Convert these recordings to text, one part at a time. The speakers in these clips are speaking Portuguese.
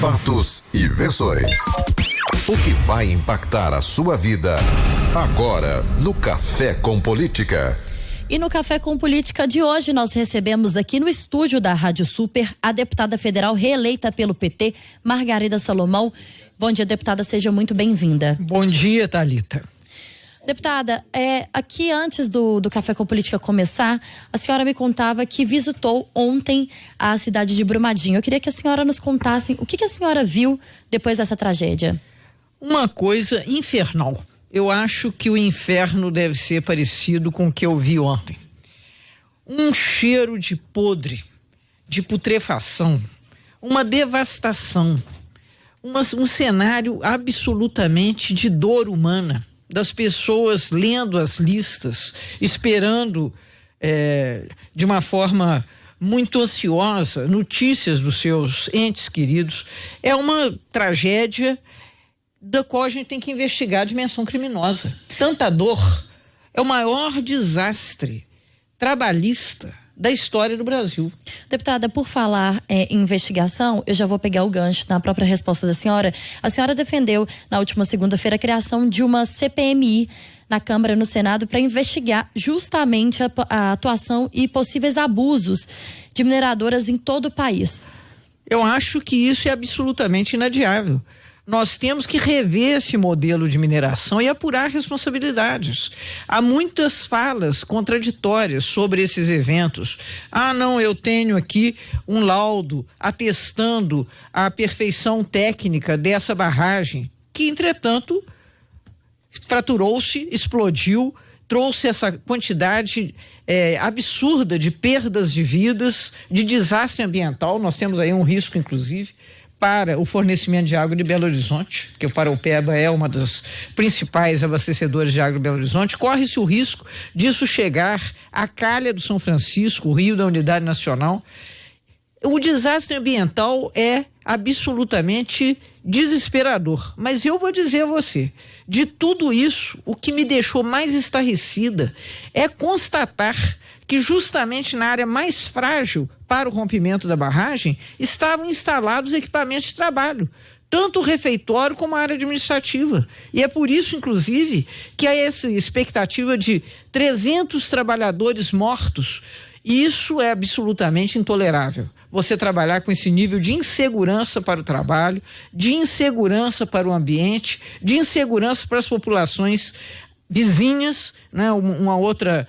Fatos e versões. O que vai impactar a sua vida agora no Café com Política. E no Café com Política de hoje nós recebemos aqui no estúdio da Rádio Super a deputada federal reeleita pelo PT, Margarida Salomão. Bom dia, deputada, seja muito bem-vinda. Bom dia, Thalita. Deputada, aqui antes do Café com Política começar, a senhora me contava que visitou ontem a cidade de Brumadinho. Eu queria que a senhora nos contasse o que a senhora viu depois dessa tragédia. Uma coisa infernal. Eu acho que o inferno deve ser parecido com o que eu vi ontem. Um cheiro de podre, de putrefação, uma devastação, um cenário absolutamente de dor humana, das pessoas lendo as listas, esperando de uma forma muito ansiosa notícias dos seus entes queridos. É uma tragédia da qual a gente tem que investigar a dimensão criminosa. Tanta dor é o maior desastre trabalhista da história do Brasil. Deputada, por falar em investigação, eu já vou pegar o gancho na própria resposta da senhora. A senhora defendeu na última segunda-feira a criação de uma CPMI na Câmara e no Senado para investigar justamente a atuação e possíveis abusos de mineradoras em todo o país. Eu acho que isso é absolutamente inadiável. Nós temos que rever esse modelo de mineração e apurar responsabilidades. Há muitas falas contraditórias sobre esses eventos. Não, eu tenho aqui um laudo atestando a perfeição técnica dessa barragem, que, entretanto, fraturou-se, explodiu, trouxe essa quantidade absurda de perdas de vidas, de desastre ambiental. Nós temos aí um risco, inclusive, para o fornecimento de água de Belo Horizonte, que o Paraupeba é uma das principais abastecedoras de água de Belo Horizonte. Corre-se o risco disso chegar à calha do São Francisco, o rio da Unidade Nacional. O desastre ambiental é absolutamente desesperador, mas eu vou dizer a você, de tudo isso, o que me deixou mais estarrecida é constatar que justamente na área mais frágil para o rompimento da barragem estavam instalados equipamentos de trabalho, tanto o refeitório como a área administrativa. E é por isso, inclusive, que há essa expectativa de 300 trabalhadores mortos. Isso é absolutamente intolerável. Você trabalhar com esse nível de insegurança para o trabalho, de insegurança para o ambiente, de insegurança para as populações vizinhas, né? Uma outra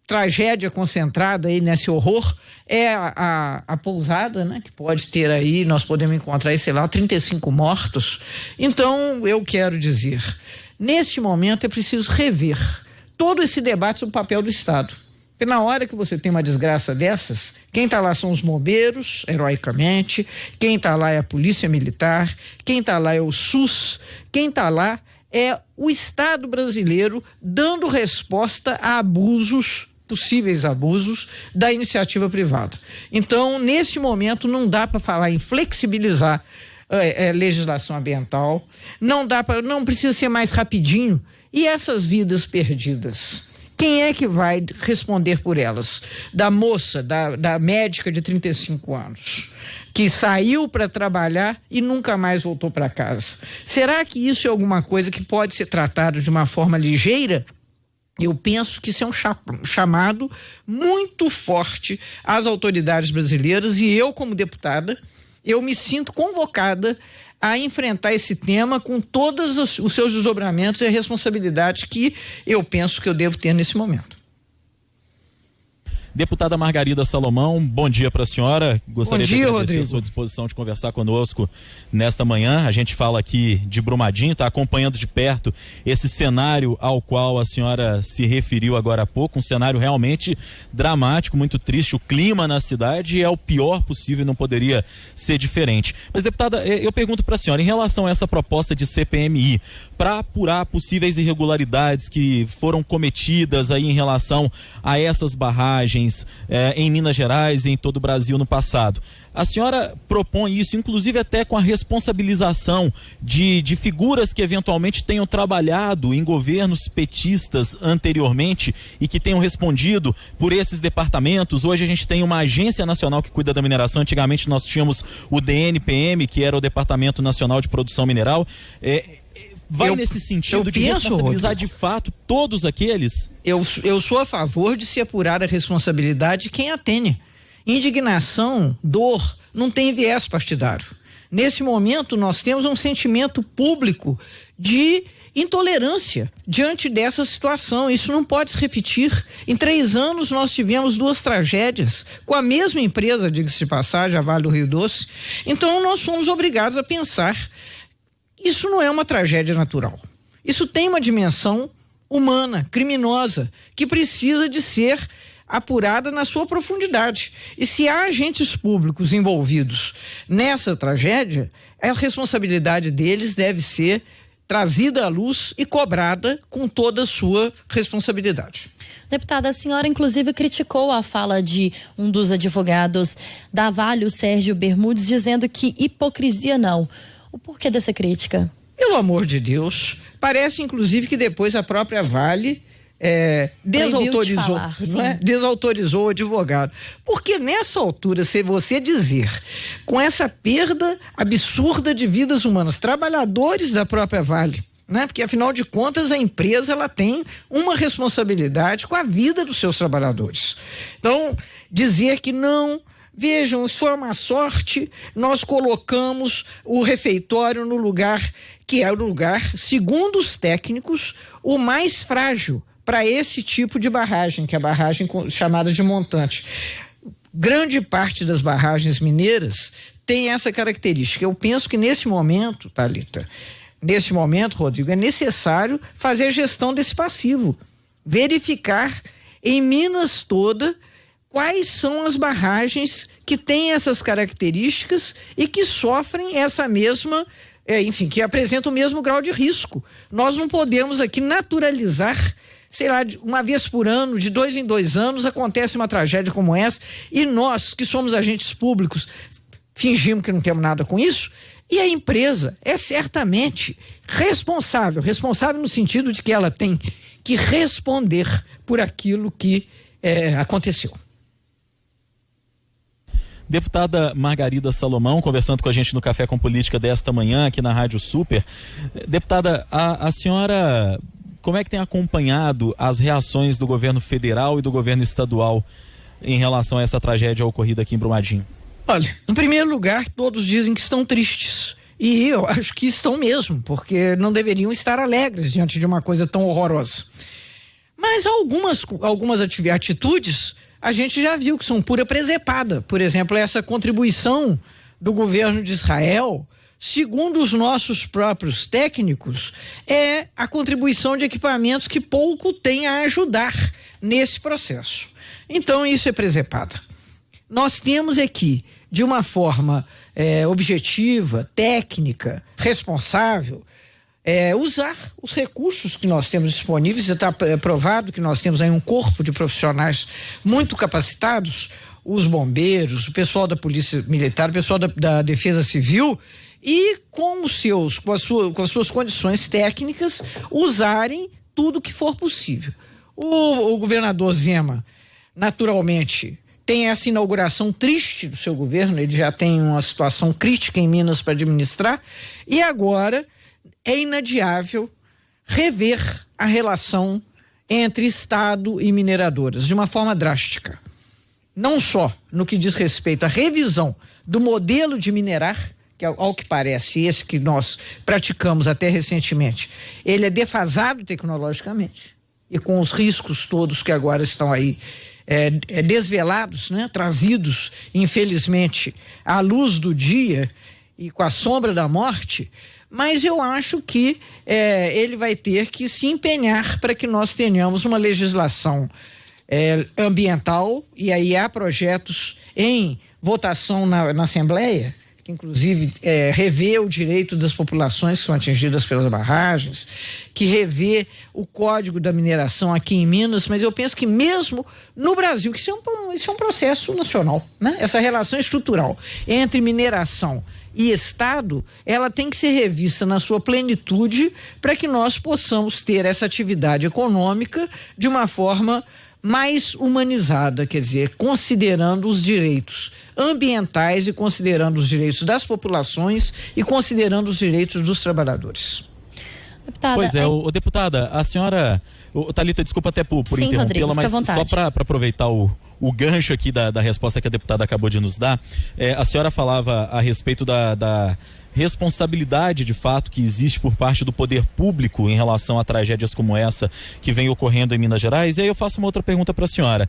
tragédia concentrada aí nesse horror é a pousada, né? Que pode ter aí, nós podemos encontrar aí, 35 mortos. Então, eu quero dizer, neste momento é preciso rever todo esse debate sobre o papel do Estado. Porque na hora que você tem uma desgraça dessas, quem está lá são os bombeiros, heroicamente, quem está lá é a polícia militar, quem está lá é o SUS, quem está lá é o Estado brasileiro dando resposta a possíveis abusos da iniciativa privada. Então, nesse momento, não dá para falar em flexibilizar legislação ambiental, não precisa ser mais rapidinho. E essas vidas perdidas? Quem é que vai responder por elas? Da moça, da médica de 35 anos, que saiu para trabalhar e nunca mais voltou para casa. Será que isso é alguma coisa que pode ser tratado de uma forma ligeira? Eu penso que isso é um chamado muito forte às autoridades brasileiras, e eu, como deputada, eu me sinto convocada a enfrentar esse tema com todos os seus desdobramentos e a responsabilidade que eu penso que eu devo ter nesse momento. Deputada Margarida Salomão, bom dia para a senhora. Gostaria de agradecer Rodrigo. a sua disposição de conversar conosco nesta manhã. A gente fala aqui de Brumadinho, está acompanhando de perto esse cenário ao qual a senhora se referiu agora há pouco, um cenário realmente dramático, muito triste. O clima na cidade é o pior possível e não poderia ser diferente. Mas, deputada, eu pergunto para a senhora, em relação a essa proposta de CPMI, para apurar possíveis irregularidades que foram cometidas aí em relação a essas barragens, barragens em Minas Gerais e em todo o Brasil no passado. A senhora propõe isso, inclusive até com a responsabilização de figuras que eventualmente tenham trabalhado em governos petistas anteriormente e que tenham respondido por esses departamentos. Hoje a gente tem uma agência nacional que cuida da mineração. Antigamente nós tínhamos o DNPM, que era o Departamento Nacional de Produção Mineral. Vai nesse sentido de responsabilizar, Rodrigo, de fato todos aqueles? Eu sou a favor de se apurar a responsabilidade de quem a tenha. Indignação, dor, não tem viés partidário. Nesse momento nós temos um sentimento público de intolerância diante dessa situação. Isso não pode se repetir. Em 3 anos nós tivemos 2 tragédias com a mesma empresa, diga-se de passagem, a Vale do Rio Doce. Então nós fomos obrigados a pensar. Isso não é uma tragédia natural. Isso tem uma dimensão humana, criminosa, que precisa de ser apurada na sua profundidade. E se há agentes públicos envolvidos nessa tragédia, a responsabilidade deles deve ser trazida à luz e cobrada com toda a sua responsabilidade. Deputada, a senhora inclusive criticou a fala de um dos advogados da Vale, o Sérgio Bermudes, dizendo que hipocrisia não. O porquê dessa crítica? Pelo amor de Deus, parece inclusive que depois a própria Vale desautorizou, não é? Desautorizou o advogado. Porque nessa altura, se você dizer, com essa perda absurda de vidas humanas, trabalhadores da própria Vale, né? Porque afinal de contas a empresa ela tem uma responsabilidade com a vida dos seus trabalhadores. Então, dizer que não, vejam, isso foi uma sorte, nós colocamos o refeitório no lugar que é o lugar, segundo os técnicos, o mais frágil para esse tipo de barragem, que é a barragem chamada de montante. Grande parte das barragens mineiras tem essa característica. Eu penso que nesse momento, Thalita, nesse momento, Rodrigo, é necessário fazer gestão desse passivo, verificar em Minas toda quais são as barragens que têm essas características e que sofrem essa mesma, enfim, que apresentam o mesmo grau de risco. Nós não podemos aqui naturalizar, sei lá, uma vez por ano, de 2 em 2 anos, acontece uma tragédia como essa e nós, que somos agentes públicos, fingimos que não temos nada com isso. E a empresa é certamente responsável no sentido de que ela tem que responder por aquilo que aconteceu. Deputada Margarida Salomão, conversando com a gente no Café com Política desta manhã, aqui na Rádio Super. Deputada, a senhora, como é que tem acompanhado as reações do governo federal e do governo estadual em relação a essa tragédia ocorrida aqui em Brumadinho? Olha, em primeiro lugar, todos dizem que estão tristes. E eu acho que estão mesmo, porque não deveriam estar alegres diante de uma coisa tão horrorosa. Mas algumas atitudes a gente já viu que são pura presepada. Por exemplo, essa contribuição do governo de Israel, segundo os nossos próprios técnicos, é a contribuição de equipamentos que pouco tem a ajudar nesse processo. Então isso é presepada. Nós temos aqui, de uma forma objetiva, técnica, responsável, usar os recursos que nós temos disponíveis. Está provado que nós temos aí um corpo de profissionais muito capacitados, os bombeiros, o pessoal da Polícia Militar, o pessoal da Defesa Civil, e com as suas condições técnicas, usarem tudo que for possível. O governador Zema, naturalmente, tem essa inauguração triste do seu governo, ele já tem uma situação crítica em Minas para administrar, e agora é inadiável rever a relação entre Estado e mineradoras de uma forma drástica. Não só no que diz respeito à revisão do modelo de minerar, que ao que parece, esse que nós praticamos até recentemente, ele é defasado tecnologicamente e com os riscos todos que agora estão aí desvelados, né? Trazidos, infelizmente, à luz do dia e com a sombra da morte. Mas eu acho que ele vai ter que se empenhar para que nós tenhamos uma legislação ambiental, e aí há projetos em votação na Assembleia que inclusive revê o direito das populações que são atingidas pelas barragens, que revê o Código da Mineração aqui em Minas, mas eu penso que mesmo no Brasil, que isso é um processo nacional, né? Essa relação estrutural entre mineração e Estado, ela tem que ser revista na sua plenitude para que nós possamos ter essa atividade econômica de uma forma mais humanizada, quer dizer, considerando os direitos ambientais e considerando os direitos das populações e considerando os direitos dos trabalhadores. Deputada, pois é, deputada, a senhora... Thalita, desculpa até por Sim, interrompê-la, mas só para aproveitar o gancho aqui da resposta que a deputada acabou de nos dar, a senhora falava a respeito da responsabilidade de fato que existe por parte do poder público em relação a tragédias como essa que vem ocorrendo em Minas Gerais. E aí eu faço uma outra pergunta para a senhora.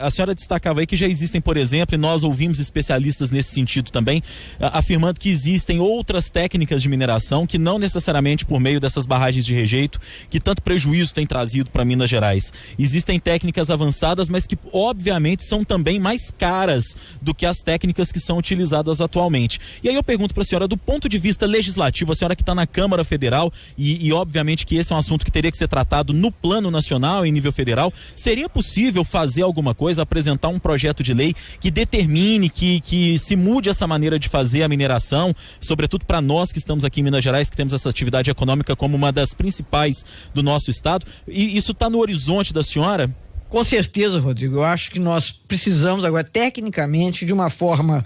A senhora destacava aí que já existem, por exemplo, e nós ouvimos especialistas nesse sentido também, afirmando que existem outras técnicas de mineração que não necessariamente por meio dessas barragens de rejeito que tanto prejuízo tem trazido para Minas Gerais. Existem técnicas avançadas, mas que obviamente são também mais caras do que as técnicas que são utilizadas atualmente. E aí eu pergunto para a senhora, do ponto de vista legislativo, a senhora que está na Câmara Federal e obviamente que esse é um assunto que teria que ser tratado no plano nacional, em nível federal, seria possível fazer alguma coisa, apresentar um projeto de lei que determine, que se mude essa maneira de fazer a mineração, sobretudo para nós que estamos aqui em Minas Gerais, que temos essa atividade econômica como uma das principais do nosso estado? E isso está no horizonte da senhora? Com certeza, Rodrigo. Eu acho que nós precisamos agora, tecnicamente, de uma forma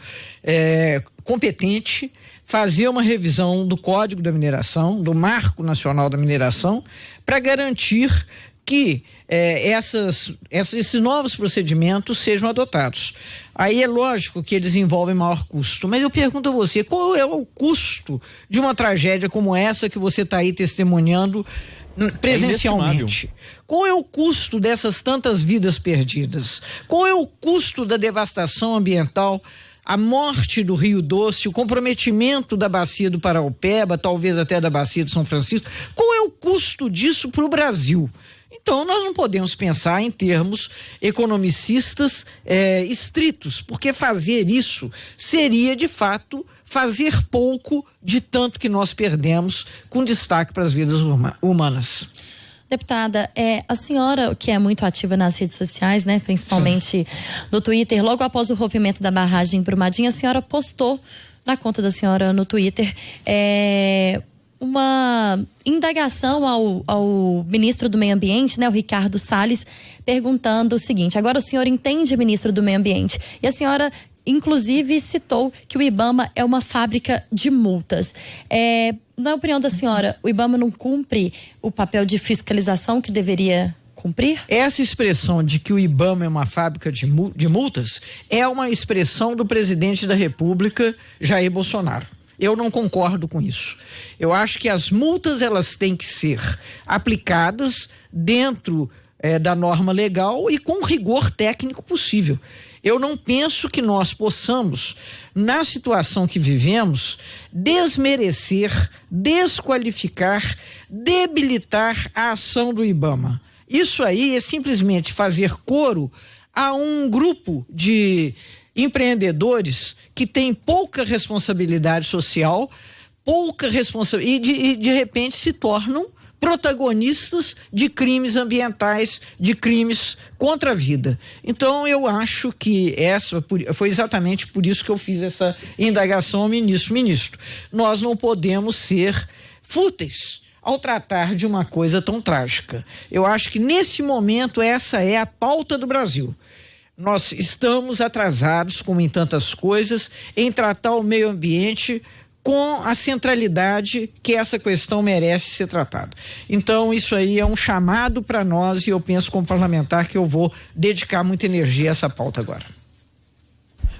competente, fazer uma revisão do Código da Mineração, do Marco Nacional da Mineração, para garantir que esses novos procedimentos sejam adotados. Aí é lógico que eles envolvem maior custo, mas eu pergunto a você, qual é o custo de uma tragédia como essa que você está aí testemunhando presencialmente? Qual é o custo dessas tantas vidas perdidas? Qual é o custo da devastação ambiental, a morte do Rio Doce, o comprometimento da bacia do Paraopeba, talvez até da bacia de São Francisco? Qual é o custo disso para o Brasil? Então, nós não podemos pensar em termos economicistas estritos, porque fazer isso seria, de fato, fazer pouco de tanto que nós perdemos, com destaque para as vidas humanas. Deputada, a senhora, que é muito ativa nas redes sociais, né, principalmente no Twitter, logo após o rompimento da barragem em Brumadinho, a senhora postou na conta da senhora no Twitter uma indagação ao ministro do Meio Ambiente, né, o Ricardo Salles, perguntando o seguinte: agora o senhor entende, ministro do Meio Ambiente? E a senhora inclusive citou que o IBAMA é uma fábrica de multas. Na opinião da senhora, o IBAMA não cumpre o papel de fiscalização que deveria cumprir? Essa expressão de que o IBAMA é uma fábrica de multas é uma expressão do presidente da República, Jair Bolsonaro. Eu não concordo com isso. Eu acho que as multas, elas têm que ser aplicadas dentro da norma legal e com o rigor técnico possível. Eu não penso que nós possamos, na situação que vivemos, desmerecer, desqualificar, debilitar a ação do IBAMA. Isso aí é simplesmente fazer coro a um grupo de empreendedores que tem pouca responsabilidade social, e de repente se tornam protagonistas de crimes ambientais, de crimes contra a vida. Então eu acho que foi exatamente por isso que eu fiz essa indagação ao ministro. Nós não podemos ser fúteis ao tratar de uma coisa tão trágica. Eu acho que nesse momento essa é a pauta do Brasil. Nós estamos atrasados, como em tantas coisas, em tratar o meio ambiente com a centralidade que essa questão merece ser tratada. Então, isso aí é um chamado para nós e eu penso como parlamentar que eu vou dedicar muita energia a essa pauta agora.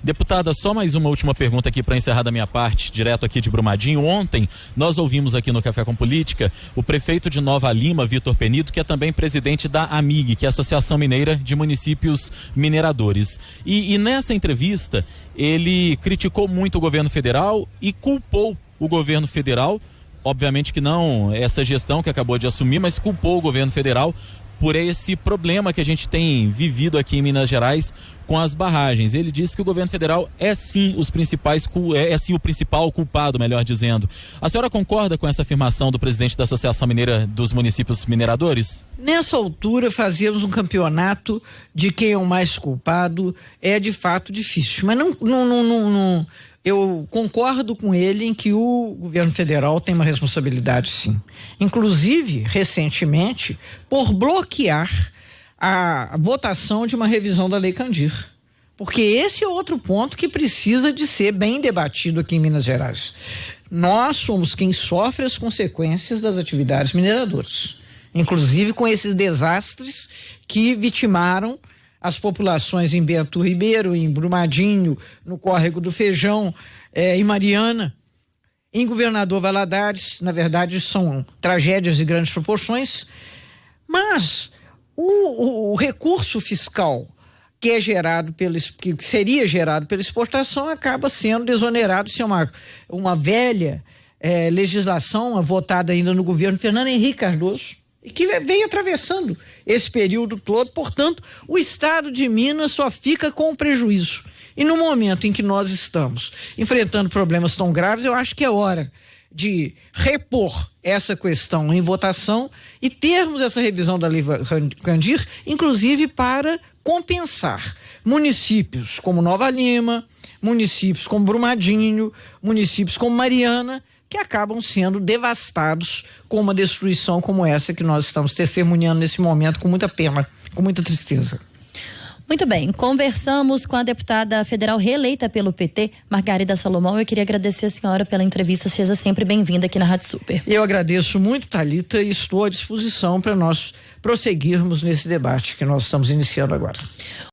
Deputada, só mais uma última pergunta aqui para encerrar da minha parte, direto aqui de Brumadinho. Ontem nós ouvimos aqui no Café com Política o prefeito de Nova Lima, Vitor Penido, que é também presidente da AMIG, que é a Associação Mineira de Municípios Mineradores. E nessa entrevista ele criticou muito o governo federal e culpou o governo federal, obviamente que não essa gestão que acabou de assumir, mas culpou o governo federal por esse problema que a gente tem vivido aqui em Minas Gerais com as barragens. Ele disse que o governo federal é sim o principal culpado, melhor dizendo. A senhora concorda com essa afirmação do presidente da Associação Mineira dos Municípios Mineradores? Nessa altura, fazermos um campeonato de quem é o mais culpado é de fato difícil, mas não, eu concordo com ele em que o governo federal tem uma responsabilidade, sim. Inclusive, recentemente, por bloquear a votação de uma revisão da Lei Candir. Porque esse é outro ponto que precisa de ser bem debatido aqui em Minas Gerais. Nós somos quem sofre as consequências das atividades mineradoras, inclusive com esses desastres que vitimaram as populações em Bento Ribeiro, em Brumadinho, no Córrego do Feijão, em Mariana, em Governador Valadares. Na verdade, são tragédias de grandes proporções, mas o recurso fiscal que é gerado que seria gerado pela exportação acaba sendo desonerado. Isso é uma velha legislação votada ainda no governo Fernando Henrique Cardoso, e que vem atravessando esse período todo. Portanto, o estado de Minas só fica com o prejuízo. E no momento em que nós estamos enfrentando problemas tão graves, eu acho que é hora de repor essa questão em votação e termos essa revisão da Lei Candir, inclusive para compensar municípios como Nova Lima, municípios como Brumadinho, municípios como Mariana, que acabam sendo devastados com uma destruição como essa que nós estamos testemunhando nesse momento, com muita pena, com muita tristeza. Muito bem, conversamos com a deputada federal reeleita pelo PT, Margarida Salomão. Eu queria agradecer a senhora pela entrevista, seja sempre bem-vinda aqui na Rádio Super. Eu agradeço muito, Thalita, e estou à disposição para nós prosseguirmos nesse debate que nós estamos iniciando agora.